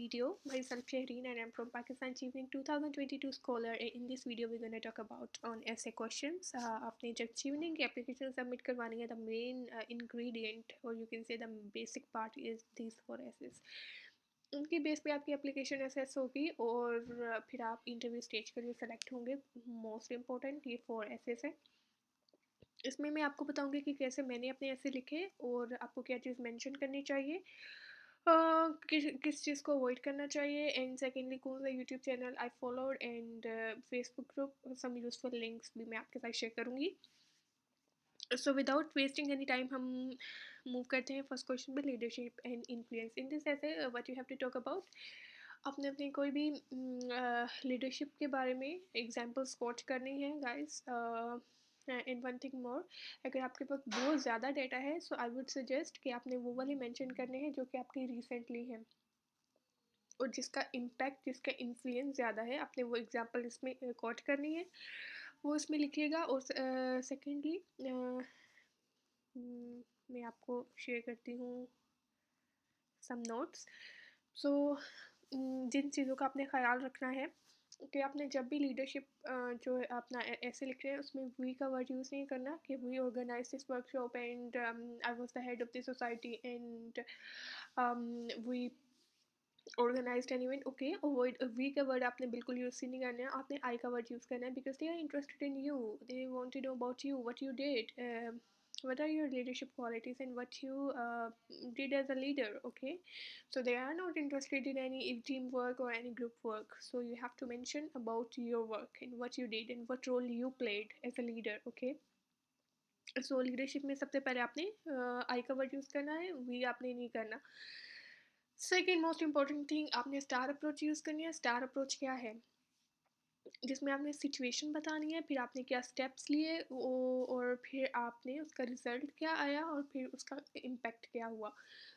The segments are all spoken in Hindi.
video. Myself Shahreen and I'm from Pakistan Achieving 2022 Scholar. In this video we're going to talk about on essay questions. आपने जब Achieving की application submit करवानी है, the main ingredient or you can say the basic part is these 4 essays. उनकी बेस पे आपकी एप्लीकेशन असेस होगी और फिर आप इंटरव्यू स्टेज के लिए सेलेक्ट होंगे. मोस्ट इम्पोर्टेंट ये 4 एसेस है. इसमें मैं आपको बताऊंगी कि कैसे मैंने अपने ऐसे लिखे और आपको क्या चीज़ मेंशन करनी चाहिए, किस चीज़ को अवॉइड करना चाहिए, एंड सेकेंडली कौन सा YouTube channel I followed and Facebook group some useful links भी मैं आपके साथ शेयर करूँगी. So without wasting any time हम मूव करते हैं फर्स्ट क्वेश्चन में, leadership and influence. In this essay what you have to talk about, आपने अपनी कोई भी लीडरशिप के बारे में एग्जांपल्स कोट करनी है guys. And one thing more, अगर आपके पास बहुत ज़्यादा डेटा है सो आई वुड सजेस्ट कि आपने वो वाले मेंशन करने हैं जो कि आपकी रिसेंटली हैं और जिसका इम्पैक्ट, जिसका इन्फ्लुएंस ज़्यादा है. आपने वो एग्जांपल इसमें कोट करनी है, वो इसमें लिखिएगा. और सेकेंडली मैं आपको शेयर करती हूँ सम नोट्स. सो जिन चीज़ों का आपने ख्याल रखना है कि आपने जब भी लीडरशिप जो है अपना ऐसे लिख रहे हैं उसमें वी का वर्ड यूज़ नहीं करना कि we organize this workshop and I was the head of the society and we organized an event. Okay, avoid we का वर्ड आपने बिल्कुल यूज़ ही नहीं करना है. आपने आई का वर्ड यूज़ करना है because they are interested in you, they want to know about you, what you did, what are your leadership qualities and what you did as a leader. Okay, so they are not interested in any teamwork or any group work, so you have to mention about your work and what you did and what role you played as a leader. Okay, so leadership में सबसे पहले आपने आई का वर्ड यूज़ करना है, वी आपने नहीं करना. सेकेंड मोस्ट इम्पॉर्टेंट थिंग, आपने स्टार अप्रोच यूज़ करनी है. स्टार अप्रोच क्या है, जिसमें आपने सिचुएशन बतानी है, फिर आपने क्या स्टेप्स लिए और फिर आपने उसका रिजल्ट क्या आया और फिर उसका इम्पैक्ट क्या हुआ.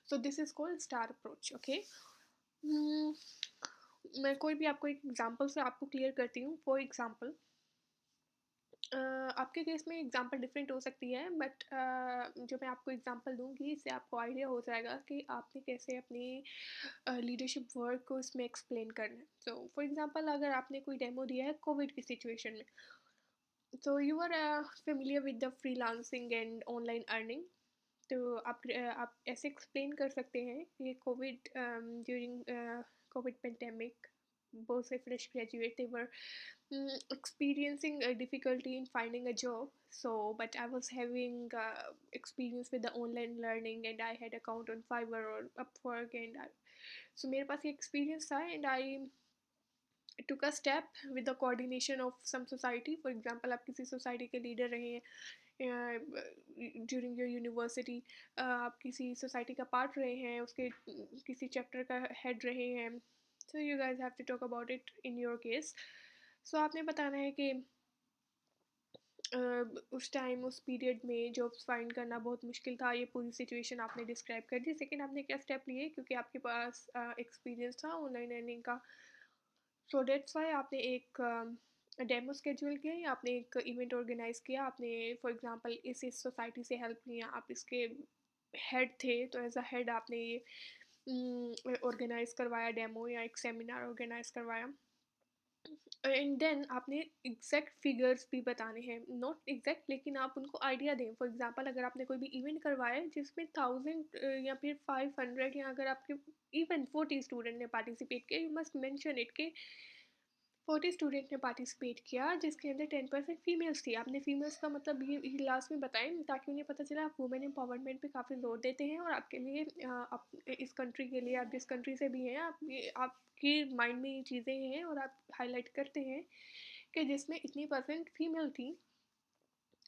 सो this is called star approach. Okay, मैं कोई भी आपको एक एग्जांपल से आपको क्लियर करती हूँ. फॉर एग्जांपल आपके केस में एग्जांपल डिफरेंट हो सकती है बट जो मैं आपको एग्जांपल दूंगी इससे आपको आइडिया हो जाएगा कि आपने कैसे अपनी लीडरशिप वर्क को इसमें एक्सप्लेन करना है. सो फॉर एग्जांपल अगर आपने कोई डेमो दिया है कोविड की सिचुएशन में, तो you are familiar with the freelancing and online earning. तो आप ऐसे एक्सप्लेन कर सकते हैं कि Covid during Covid pandemic both a fresh graduate, they were experiencing a difficulty in finding a job. So but I was having experience with the online learning and I had account on Fiverr or Upwork and so मेरे पास ये experience था and I took a step with the coordination of some society. For example, आप किसी society के leader रहे हैं ड्यूरिंग योर यूनिवर्सिटी, आप किसी सोसाइटी का पार्ट रहे हैं, उसके किसी चैप्टर का हेड रहे हैं. So you guys have to talk about it in your case. So आपने बताना है कि उस टाइम उस पीरियड में जॉब्स फाइंड करना बहुत मुश्किल था. ये पूरी सिचुएशन आपने डिस्क्राइब कर दी. सेकेंड, आपने क्या स्टेप लिए क्योंकि आपके पास एक्सपीरियंस था ऑनलाइन अर्निंग का. सो डेट्स वाई आपने एक डेमो स्केड्यूल किया या आपने एक इवेंट ऑर्गेनाइज किया. आपने फॉर एग्जांपल इस सोसाइटी से हेल्प लिया, आप इसके हेड थे तो एज अ हेड आपने ये ऑर्गेनाइज करवाया डेमो या एक सेमिनार ऑर्गेनाइज करवाया. एंड देन आपने एग्जैक्ट फिगर्स भी बताने हैं, नॉट एग्जैक्ट लेकिन आप उनको आइडिया दें. फॉर एग्जांपल अगर आपने कोई भी इवेंट करवाया है जिसमें 1000 या फिर 500 या अगर आपके इवन 40 स्टूडेंट ने पार्टिसिपेट किया, यू मस्ट मेंशन इट के 40 स्टूडेंट ने पार्टिसिपेट किया जिसके अंदर 10% फीमेल्स थी. आपने फीमेल्स का मतलब ये लास्ट में बताएं ताकि उन्हें पता चला आप वुमेन एम्पावरमेंट पे काफ़ी जोर देते हैं और आपके लिए आप इस कंट्री के लिए, आप जिस कंट्री से भी हैं, आपकी माइंड में ये चीज़ें हैं और आप हाईलाइट करते हैं कि जिसमें इतनी परसेंट फीमेल थी,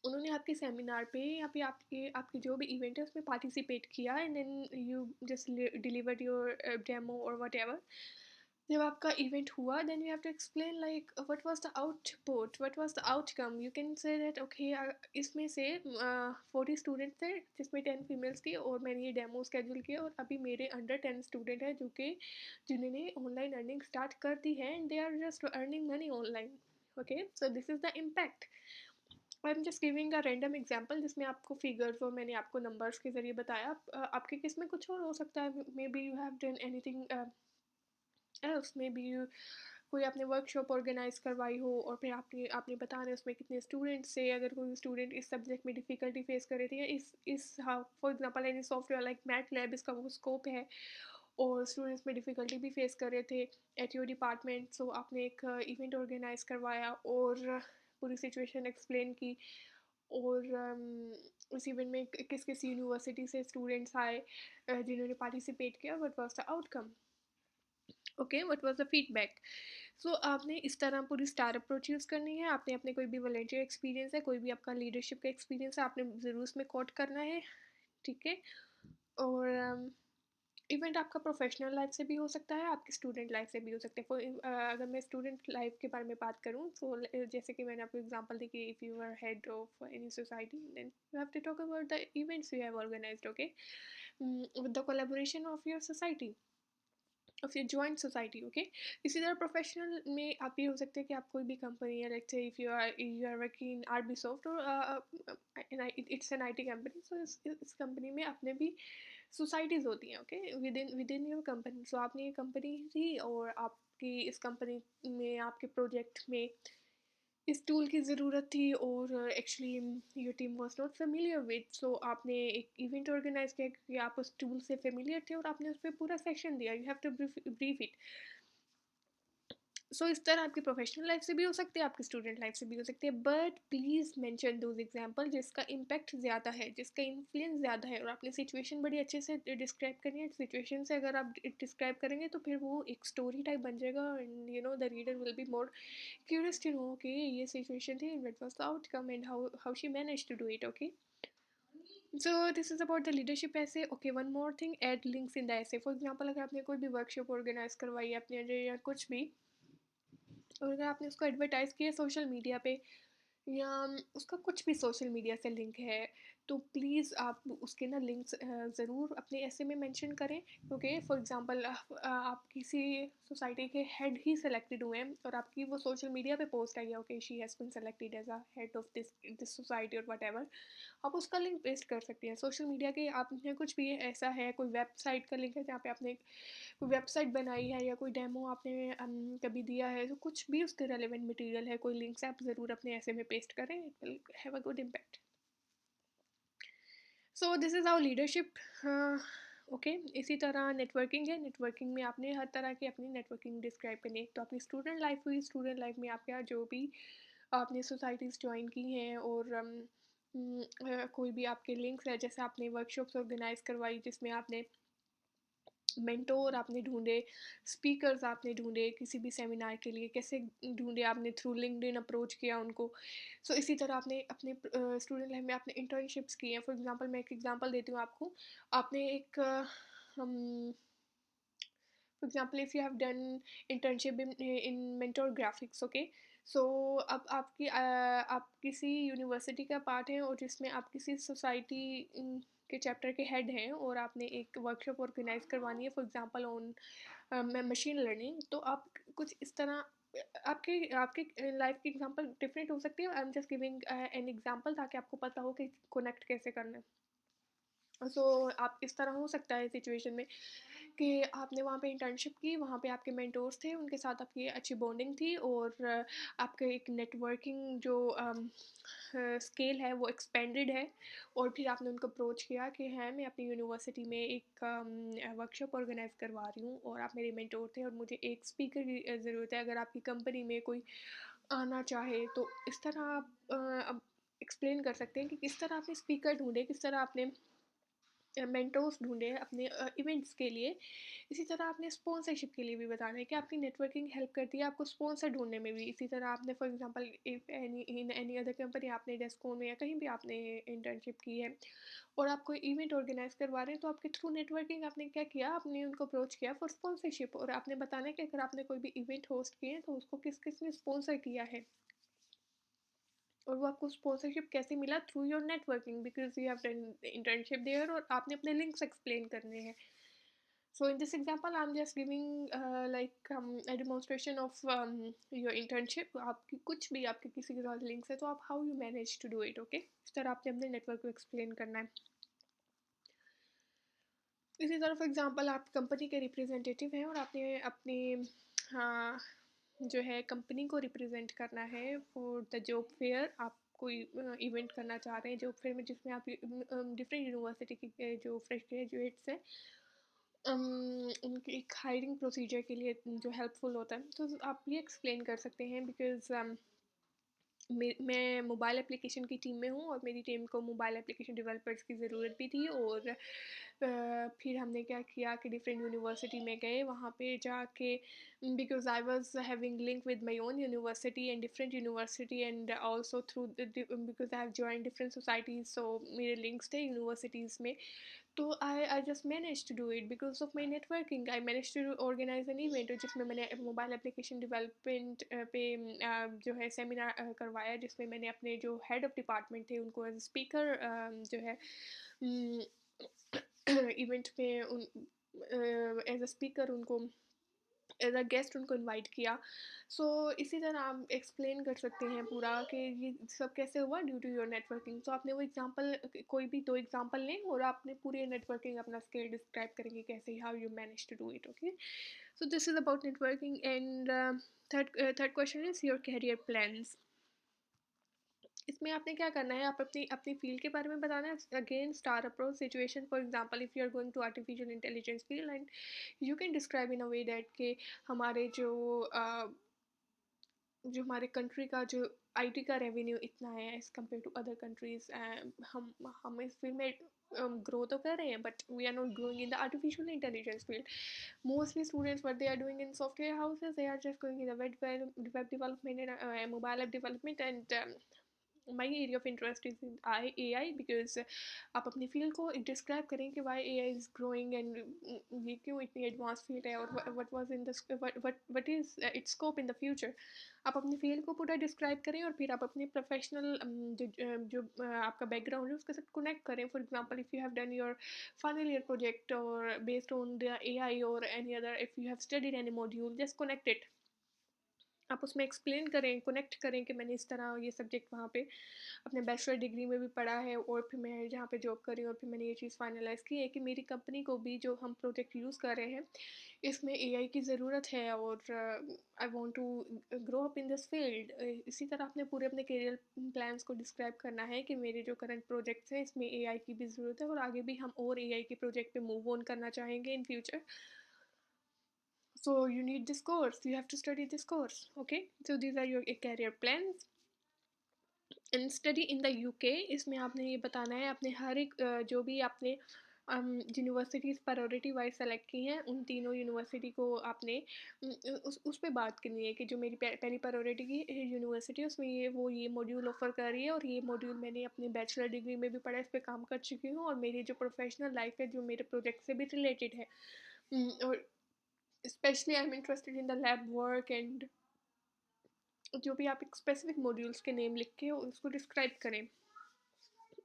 उन्होंने आपके सेमिनार पे या फिर आपकी जो भी इवेंट है उसमें पार्टिसिपेट किया and then you just delivered your demo और वट एवर. जब आपका इवेंट हुआ then you have to explain like what was the output, what was the outcome. You can say that okay इसमें से 40 स्टूडेंट थे जिसमें 10 फीमेल्स थी और मैंने ये डेमो स्केड्यूल किया और अभी मेरे अंडर 10 स्टूडेंट है जिन्होंने ऑनलाइन अर्निंग स्टार्ट कर दी है and they are just earning money online. Okay, so this is the impact. I am just giving a random example जिसमें आपको फिगर्स और मैंने आपको नंबर्स के ज़रिए बताया. आपके केस में कुछ और हो सकता है, may be you have done anything else may be कोई आपने वर्कशॉप ऑर्गेनाइज करवाई हो और फिर आपने आपने बताना है उसमें कितने स्टूडेंट्स थे, अगर कोई स्टूडेंट इस सब्जेक्ट में डिफ़िकल्टी फेस कर रहे थे या इस हाँ for example any software like mat lab इसका वो स्कोप है और स्टूडेंट्स में डिफ़िकल्टी भी फेस कर रहे थे एट योर डिपार्टमेंट, सो आपने एक इवेंट ऑर्गेनाइज करवाया और पूरी सिचुएशन एक्सप्लेन की और उस इवेंट में किस किस यूनिवर्सिटी से स्टूडेंट्स आए जिन्होंने पार्टिसिपेट किया, what was the outcome, okay what was the feedback. So आपने इस तरह पूरी स्टार अप्रोच यूज़ करनी है, आपने अपने कोई भी वॉलंटियर एक्सपीरियंस है, कोई भी आपका लीडरशिप का एक्सपीरियंस है, आपने ज़रूर उसमें कोट करना है, ठीक है। और इवेंट आपका प्रोफेशनल लाइफ से भी हो सकता है, आपकी स्टूडेंट लाइफ से भी हो सकता है। अगर मैं स्टूडेंट लाइफ के बारे में बात करूँ तो जैसे कि मैंने आपको एग्जांपल दी कि if you are head of any society then you have to talk about the events you have organized, okay, with the collaboration of your society, of your joint society, okay. इसी तरह प्रोफेशनल में आप ये हो सकते हैं कि आप कोई भी कंपनी है, let's say if you are working in RB soft और it's an IT company, so इस कंपनी में अपने भी सोसाइटीज़ होती हैं, okay, within your company. So आपने ये कंपनी थी और आपकी इस कंपनी में आपके प्रोजेक्ट में इस टूल की ज़रूरत थी और actually your team was not familiar with, so आपने एक इवेंट ऑर्गेनाइज किया क्योंकि आप उस टूल से फेमिलियर थे और आपने उस पर पूरा सेशन दिया, you have to brief it. So इस तरह आपकी प्रोफेशनल लाइफ से भी हो सकते हैं, आपकी स्टूडेंट लाइफ से भी हो सकते हैं, but please mention those example जिसका इम्पैक्ट ज़्यादा है, जिसका इन्फ्लुएंस ज़्यादा है, और आपने सिचुएशन बड़ी अच्छे से डिस्क्राइब करनी है। सिचुएशन से अगर आप डिस्क्राइब करेंगे तो फिर वो एक स्टोरी टाइप बन जाएगा and you know the reader will be more curious to know, okay, ये situation थी and what was the outcome and how she managed to do it, okay. So this is about the leadership essay, okay. One more thing, add links in the essay. For example अगर आपने कोई भी वर्कशॉप ऑर्गेनाइज करवाई है अपने अंडर या कुछ भी, और अगर आपने उसको एडवर्टाइज़ किया सोशल मीडिया पे या उसका कुछ भी सोशल मीडिया से लिंक है, तो प्लीज़ आप उसके ना लिंक्स ज़रूर अपने ऐसे में मेंशन करें, क्योंकि फॉर एग्जांपल आप किसी सोसाइटी के हेड ही सेलेक्टेड हुए हैं और आपकी वो सोशल मीडिया पे पोस्ट आई है, okay she has been selected as a head of this society और वट एवर, आप उसका लिंक पेस्ट कर सकते हैं सोशल मीडिया के। आपने कुछ भी ऐसा है, कोई वेबसाइट का लिंक है जहाँ पे आपने कोई वेबसाइट बनाई है या कोई डेमो आपने कभी दिया है, तो कुछ भी उसके रेलेवेंट मटेरियल है, कोई लिंक्स आप ज़रूर अपने ऐसे में पेस्ट करें, it will have a good impact. So this is our leadership, okay. इसी तरह नेटवर्किंग है, नेटवर्किंग में आपने हर तरह की अपनी नेटवर्किंग डिस्क्राइब करनी है। तो आपकी स्टूडेंट लाइफ हुई, स्टूडेंट लाइफ में आपके यहाँ जो भी आपने सोसाइटीज़ ज्वाइन की हैं और कोई भी आपके लिंक्स है, जैसे आपने वर्कशॉप्स ऑर्गेनाइज करवाई जिसमें आपने मेंटोर आपने ढूंढे, स्पीकर्स आपने ढूंढे, किसी भी सेमिनार के लिए कैसे ढूंढे आपने, थ्रू लिंक्डइन अप्रोच किया उनको। सो इसी तरह आपने अपने स्टूडेंट लाइफ में आपने इंटर्नशिप्स की हैं। फॉर एग्जांपल मैं एक एग्जांपल देती हूँ आपको, आपने एक for example if you have done internship in Mentor Graphics, okay. So अब आप किसी यूनिवर्सिटी का पार्ट हैं और जिसमें आप किसी सोसाइटी के चैप्टर के हेड हैं और आपने एक वर्कशॉप ऑर्गेनाइज करवानी है, for example on machine learning. तो आप कुछ इस तरह आपके आपके लाइफ की एग्जांपल डिफरेंट हो सकती है, आई am just giving an example ताकि आपको पता हो कि कनेक्ट कैसे करना है। सो आप इस तरह हो सकता है सिचुएशन में कि आपने वहाँ पे इंटर्नशिप की, वहाँ पे आपके मेंटोर्स थे, उनके साथ आपकी अच्छी बॉन्डिंग थी और आपके एक नेटवर्किंग जो स्केल है वो एक्सपेंडेड है, और फिर आपने उनको अप्रोच किया कि है मैं अपनी यूनिवर्सिटी में एक वर्कशॉप ऑर्गेनाइज करवा रही हूँ और आप मेरे मेंटोर थे और मुझे एक स्पीकर की ज़रूरत है, अगर आपकी कंपनी में कोई आना चाहे। तो इस तरह आप अब एक्सप्लेन कर सकते हैं कि किस तरह आपने स्पीकर ढूंढे, किस तरह आपने मेंटोर्स ढूंढे अपने इवेंट्स के लिए। इसी तरह आपने स्पॉन्सरशिप के लिए भी बताना है कि आपकी नेटवर्किंग हेल्प करती है आपको स्पॉन्सर ढूंढने में भी। इसी तरह आपने for example if any in any other company आपने डेस्कोन में या कहीं भी आपने इंटर्नशिप की है और आप कोई इवेंट ऑर्गेनाइज करवा रहे हैं, तो आपके थ्रू नेटवर्किंग आपने क्या किया, आपने उनको अप्रोच किया फॉर स्पॉन्सरशिप, और आपने बताना है कि अगर आपने कोई भी इवेंट होस्ट किए हैं तो उसको किस किस ने स्पॉन्सर किया है और वो आपको स्पॉन्सरशिप कैसे मिला, through your networking because you have done internship there, और आपने अपने लिंक्स एक्सप्लेन करने हैं। So in this example I am just giving like a demonstration of your internship। आपकी कुछ भी आपके किसी के साथ लिंक्स है तो आप how you manage to do it, okay. इस तरह आपने अपने नेटवर्क को एक्सप्लेन करना है। इसी तरह फॉर एग्ज़ाम्पल आप कंपनी के रिप्रेजेंटेटिव हैं और आपने अपनी हाँ, जो है कंपनी को रिप्रेजेंट करना है फॉर द जॉब फेयर। आप कोई इवेंट करना चाह रहे हैं जॉब फेयर में, जिसमें आप डिफरेंट यूनिवर्सिटी के जो फ्रेश ग्रेजुएट्स हैं, उनकी एक हायरिंग प्रोसीजर के लिए जो हेल्पफुल होता है, तो आप ये एक्सप्लेन कर सकते हैं बिकॉज़ मैं मोबाइल एप्लीकेशन की टीम में हूँ और मेरी टीम को मोबाइल एप्लीकेशन डेवलपर्स की ज़रूरत भी थी। और फिर हमने क्या किया कि डिफरेंट यूनिवर्सिटी में गए, वहाँ पे जाके because I was having link with my own university and different university and also through because I have join different societies, so मेरे लिंक्स थे यूनिवर्सिटीज़ में। तो I just managed to do it because of my networking. I managed to organize an event जिसमें मैंने मोबाइल एप्लीकेशन डेवलपमेंट पे जो है सेमिनार करवाया, जिसमें मैंने अपने जो हेड ऑफ डिपार्टमेंट थे उनको एज स्पीकर जो है इवेंट में उन एज अ स्पीकर उनको एज अ गेस्ट उनको इनवाइट किया। सो इसी तरह आप एक्सप्लेन कर सकते हैं पूरा कि ये सब कैसे हुआ ड्यू टू योर नेटवर्किंग। तो आपने वो एग्जांपल, कोई भी दो एग्जांपल लें और आपने पूरे नेटवर्किंग अपना स्किल डिस्क्राइब करेंगे कैसे, how you manage to do it. Okay, so this is about networking. And third question is your career plans. इसमें आपने क्या करना है, आप अपनी अपनी फील्ड के बारे में बताना है। Again STAR approach situation, for example if you are going to artificial intelligence field and you can describe in a way that के हमारे जो हमारे कंट्री का जो आईटी का रेवेन्यू इतना है as compared to other countries. हम इस फील्ड में ग्रो तो कर रहे हैं, but we are not growing in the artificial intelligence field. Mostly students, what they are doing in software houses, they are just going in the web development and mobile app development. And my area of interest is in AI because आप अपनी फील्ड को डिस्क्राइब करें कि Y AI is growing and ये क्यों इतनी एडवांस फील्ड है, और what was in the what is its scope in the future। आप अपनी फील्ड को पूरा डिस्क्राइब करें और फिर आप अपने प्रोफेशनल जो आपका बैकग्राउंड है उसके साथ कनेक्ट करें। For example if you have done your final year project और बेस्ड ऑन द AI और any other, if you have studied any module, just connect it. आप उसमें एक्सप्लेन करें, कनेक्ट करें कि मैंने इस तरह ये सब्जेक्ट वहाँ पे अपने बैचलर डिग्री में भी पढ़ा है, और फिर मैं जहाँ पे जॉब कर रही हूँ और फिर मैंने ये चीज़ फाइनलाइज़ की है कि मेरी कंपनी को भी जो हम प्रोजेक्ट यूज़ कर रहे हैं इसमें AI की ज़रूरत है, और I want to grow up in this field. इसी तरह आपने पूरे अपने करियर प्लान्स को डिस्क्राइब करना है कि मेरे जो करंट प्रोजेक्ट्स हैं इसमें AI की भी ज़रूरत है और आगे भी हम और AI के प्रोजेक्ट पे मूव ऑन करना चाहेंगे in future. So you need this course, you have to study this course। Okay, so these are your career plans। And study in the UK, इसमें आपने ये बताना है अपने हर एक जो भी आपने यूनिवर्सिटीज़ प्रायोरिटी वाइज सेलेक्ट की हैं उन तीनों यूनिवर्सिटी को आपने उस पे बात करनी है कि जो मेरी पहली प्रायोरिटी की यूनिवर्सिटी है उसमें ये मॉड्यूल ऑफर कर रही है, और ये मॉड्यूल मैंने अपनी बैचलर डिग्री में भी पढ़ा, इस पर काम कर चुकी हूँ, और मेरी जो प्रोफेशनल लाइफ है जो मेरे प्रोजेक्ट से भी रिलेटेड है। और specially I am interested in the lab work and जो भी आप एक स्पेसिफिक मॉड्यूल्स के नेम लिख के उसको डिस्क्राइब करें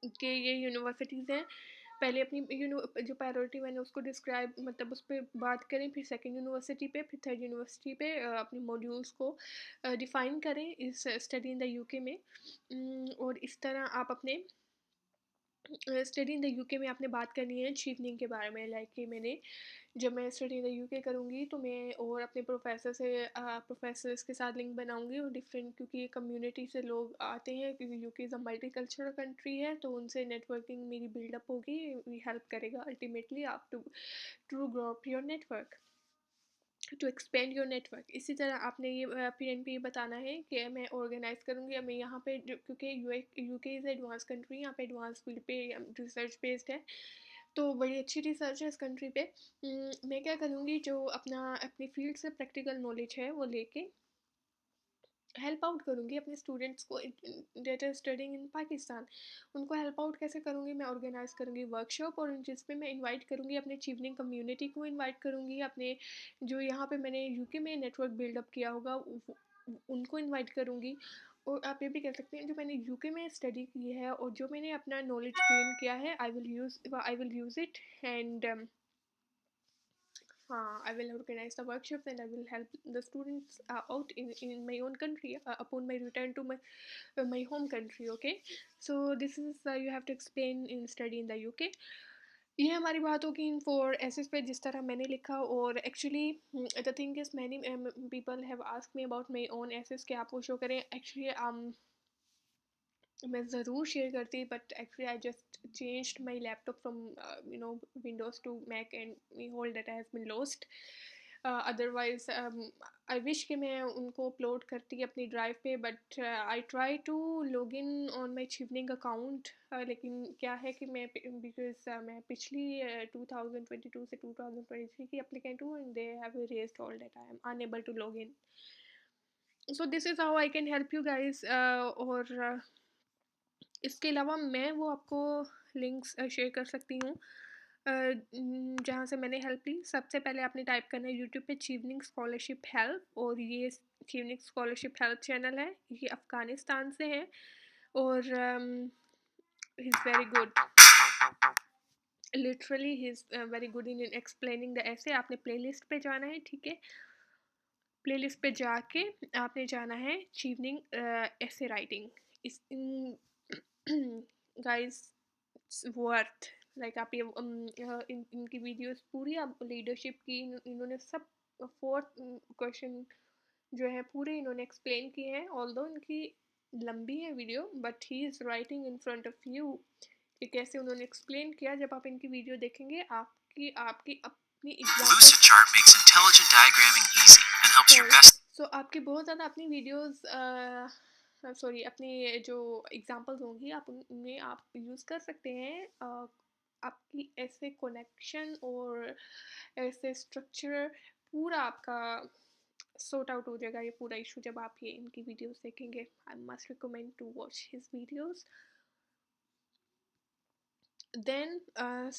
कि ये यूनिवर्सिटीज़ हैं। पहले अपनी जो प्रायोरिटी मैंने उसको डिस्क्राइब मतलब उस पर बात करें, फिर सेकंड यूनिवर्सिटी पे, फिर थर्ड यूनिवर्सिटी पे अपनी मॉड्यूल्स को डिफ़ाइन करें इस स्टडी इन द यूके में। और इस तरह आप अपने स्टडी इन द यूके में आपने बात करनी है अचीवनिंग के बारे में, लाइक कि मैंने जब मैं स्टडी इन द यूके करूँगी तो मैं और अपने प्रोफेसर्स के साथ लिंक बनाऊँगी और डिफरेंट, क्योंकि ये कम्युनिटी से लोग आते हैं, क्योंकि UK is a multi cultural country है, तो उनसे नेटवर्किंग मेरी बिल्डअप होगी, हेल्प करेगा अल्टीमेटली आप to grow up your network, to expand your network. इसी तरह आपने ये पी बताना है कि मैं ऑर्गेनाइज़ करूँगी, मैं यहाँ पे क्योंकि यूके इज़ एडवांस कंट्री, यहाँ पे एडवांस फील्ड पे रिसर्च बेस्ड है, तो बड़ी अच्छी रिसर्च है इस कंट्री पे। मैं क्या करूँगी, जो अपनी फील्ड से प्रैक्टिकल नॉलेज है वो लेके हेल्प आउट करूँगी अपने स्टूडेंट्स को that are studying in Pakistan. उनको हेल्प आउट कैसे करूँगी, मैं ऑर्गेनाइज़ करूँगी वर्कशॉप, और जिसमें मैं इनवाइट करूँगी अपने अचीवनिंग कम्युनिटी को, इनवाइट करूँगी अपने जो यहाँ पे मैंने यूके में नेटवर्क बिल्डअप किया होगा उनको इनवाइट करूँगी। और आप ये भी कह सकते हैं जो मैंने यूके में स्टडी की है और जो मैंने अपना नॉलेज गेन किया है, I will use it and I will organize the workshops and I will help the students out in my own country upon my return to my home country. Okay, so this is you have to explain in study in the UK. ये हमारी बात होगी इन 4 एसेस पे जिस तरह मैंने लिखा। और actually the thing is many people have asked me about my own essays कि आप वो शो करें। एक्चुअली मैं ज़रूर शेयर करती, but actually I just changed my laptop from Windows to Mac and me whole data has been lost. Otherwise I wish कि मैं उनको अपलोड करती अपनी ड्राइव पे, but I try to log in on my Chevening account. लेकिन क्या है कि मैं बिकॉज मैं पिछली 2022 से 2023 की अप्लीकेंट हूँ and they have raised all data, I am unable to log in. So this is how I can help you guys. और इसके अलावा मैं वो आपको लिंक्स शेयर कर सकती हूँ जहाँ से मैंने हेल्प ली। सबसे पहले आपने टाइप करना है यूट्यूब पे चीवनिंग स्कॉलरशिप हेल्प, और ये चीवनिंग स्कॉलरशिप हेल्प चैनल है, ये अफ़गानिस्तान से है और he is very good, literally he is very good in explaining the ऐसे। आपने प्लेलिस्ट पे जाना है, ठीक है, प्लेलिस्ट पे जाके आपने जाना है चीवनिंग ऐसे राइटिंग। इस गाइस वर्थ, लाइक आप ये इनकी वीडियोस पूरी आप लीडरशिप की इन्होंने सब 4 क्वेश्चन जो है पूरे इन्होंने एक्सप्लेन किए हैं। ऑल्दो इनकी लंबी है video, but he is writing in front of you कि कैसे उन्होंने एक्सप्लेन किया। जब आप इनकी वीडियो देखेंगे आपकी आपकी अपनी Lucid chart makes intelligent diagramming easy and helps your best. सो आपकी बहुत ज़्यादा अपनी वीडियोस सॉरी अपनी जो एग्जांपल्स होंगी आप उनमें आप यूज़ कर सकते हैं। आपकी ऐसे कनेक्शन और ऐसे स्ट्रक्चर पूरा आपका सॉर्ट आउट हो जाएगा ये पूरा इशू जब आप ये इनकी वीडियोस देखेंगे। I must recommend to watch his videos. Then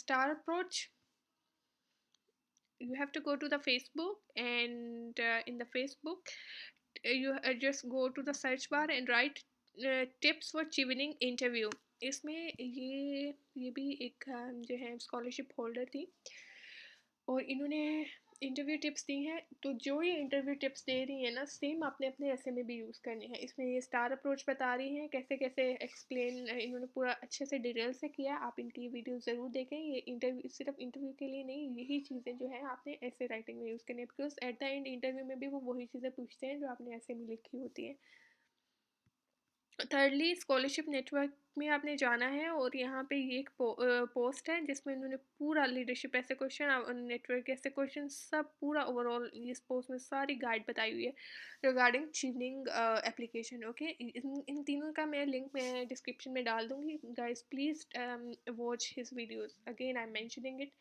STAR approach, you have to go to the Facebook, and in the Facebook you just go to the search bar and write tips for chevening interview। इसमें ये भी एक जो है स्कॉलरशिप होल्डर थी और इन्होंने इंटरव्यू टिप्स दी हैं। तो जो ये इंटरव्यू टिप्स दे रही है ना, सेम आपने अपने ऐसे में भी यूज़ करनी है। इसमें ये स्टार अप्रोच बता रही हैं कैसे कैसे एक्सप्लेन इन्होंने पूरा अच्छे से डिटेल से किया। आप इनकी वीडियो ज़रूर देखें। ये इंटरव्यू सिर्फ इंटरव्यू के लिए नहीं, यही चीज़ें जो है आपने ऐसे राइटिंग में यूज़ करनी है, because at the end interview में भी वो वही चीज़ें पूछते हैं जो आपने ऐसे में लिखी होती हैं। थर्डली स्कॉलरशिप नेटवर्क में आपने जाना है और यहाँ पे ये एक पोस्ट है जिसमें इन्होंने पूरा लीडरशिप ऐसे क्वेश्चन, नेटवर्क ऐसे क्वेश्चन, सब पूरा ओवरऑल इस पोस्ट में सारी गाइड बताई हुई है रिगार्डिंग चीवनिंग एप्लीकेशन। ओके, इन तीनों का मैं लिंक मैं डिस्क्रिप्शन में डाल दूँगी। Guys please watch his videos, again I am mentioning it.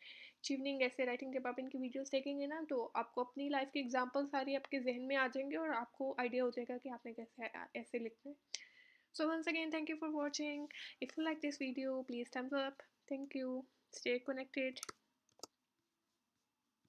Chevening ऐसे राइटिंग, जब आप इनकी वीडियोस देखेंगे ना तो आपको अपनी लाइफ की एग्जांपल सारी आपके जहन में आ जाएंगे और आपको आइडिया हो जाएगा कि आपने कैसे ऐसे लिखना है। So once again, thank you for watching. If you like this video, please thumbs up. Thank you. Stay connected.